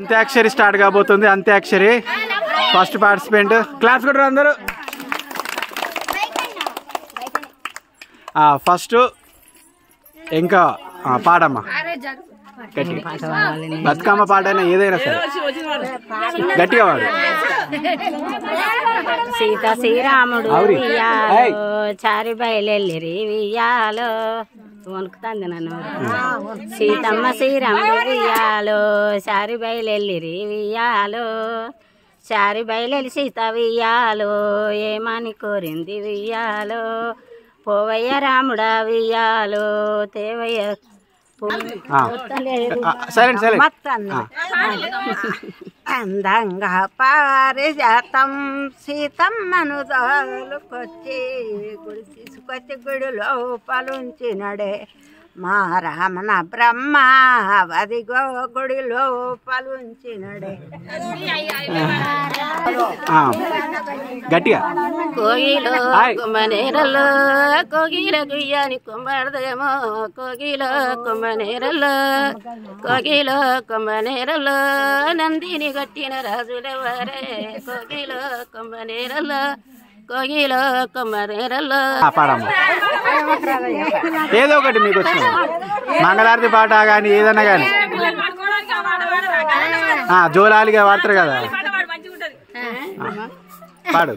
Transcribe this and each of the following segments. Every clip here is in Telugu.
అంత్యాక్షరి స్టార్ట్ కాబోతుంది. Antakshari first participant. క్లాస్ కొట్టరు అందరూ. ఫస్ట్ ఇంకా పాడమ్మా, బతుకమ్మ పాట అయినా ఏదైనా సరే గట్టిగా పాడు. సీత శ్రీరాముడు చారి బయలెల్లిరి వియ్యాలో వణుకుతుంది నన్ను. సీతమ్మ శ్రీరాముడు వియ్యాలో చారి బయలెల్లిరి వియ్యాలో చారి బయలెల్లి సీత వియ్యాలో ఏమని కోరింది వియ్యాలో పోవయ్య రాముడా వియ్యాలో తేవయ్య అందంగా పారిజాతం సీతమ్మను దోలుకొచ్చి గుడి తీసుకొచ్చి గుడిలో పలుంచినడే మా రామన బ్రహ్మ వదిగో గుడిలో పలుంచినడే. గట్టిగా కోగిలో కుమ్మనేరలో కోగిల గుయ్యాని కుమ్మడదేమో కోగిలో కుమ్మనేరలో కోగిలో కుమ్మనేరలో నందిని కట్టిన రాజులెవరే కోగిలో కుమ్మనేరలో కోగిలో కుమ్మనేరలో. పాడమ్మ ఏదో ఒకటి మీకు వచ్చింది, మంగళారతి పాట కానీ ఏదన్నా కానీ జోలాలిగా వాడతారు కదా, పాడు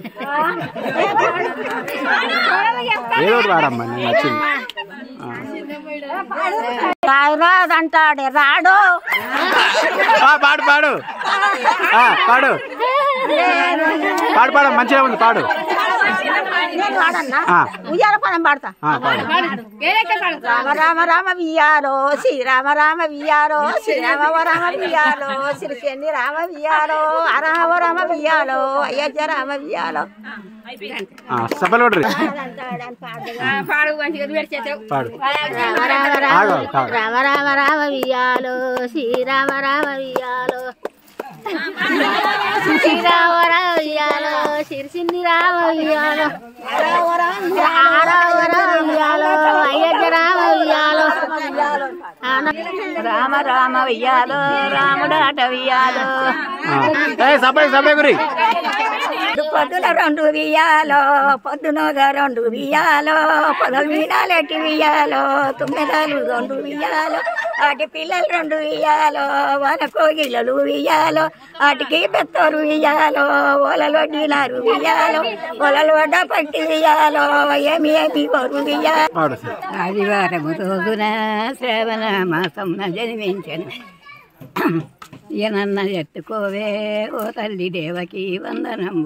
ఏదో ఒకటి పాడమ్మా. నేను నచ్చింది. అంటాడే రాడు పాడు పాడు పాడు పాడు పాడు మంచిగా ఉంది పాడు. ఉయ్యాల పదం పాడతా. రామ రామ రామ వియ్యాలో శ్రీరామ రామ వియ్యాలో శ్రీరామ రామ వియ్యాలో శ్రీశని రామ వియ్యాలో అరామ రామ వియ్యాలో అయోధ్య రామ వియ్యాలో. సభలు రామ రామ రామ వియ్యాలో శ్రీరామ రామ వియ్యాలో శ్రీరామ రామ వియ్యాలో సిరిసిన్ని రామ వియ్యాలో అయోధ్య రామ వియ్యాలో రామ రామ వియ్యాలో రాముడాట వియ్యాలో పొద్దున రెండు వియ్యాలో పొద్దునగా రెండు వియ్యాలో పొదవీనాలెట్టి వియ్యాలో తుమ్మెదాలు రెండు వియ్యాలో వాటి పిల్లలు రెండు వియ్యాలో వన కోగిలలు వియ్యాలో వాటికి పెత్తోరు వియ్యాలో ఒలలు వడ్డినారు వియ్యాలో ఒలలు వడ్డ పట్టి వియ్యాలో ఏమి ఏమి కొరు వియ్యాలో. ఆదివారం రోజున శ్రావణ మాసం జన్మించను ఈయనన్న ఎత్తుకోవే ఓ తల్లి దేవకి వందనము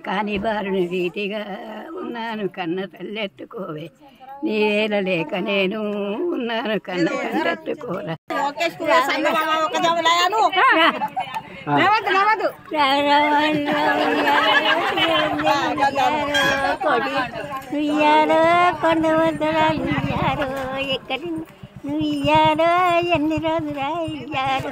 కాని బారుని రీతిగా ఉన్నాను కన్న తల్లి ఎత్తుకోవే నీ వేల లేక నేను ఉన్నాను కన్న కన్నెత్తుకోరా. నుయ్యాలో కొండ వద్దరాలు ఎక్కడి నువ్వు ఇయ్యాలో ఎన్ని రోజులు ఇయ్యాలో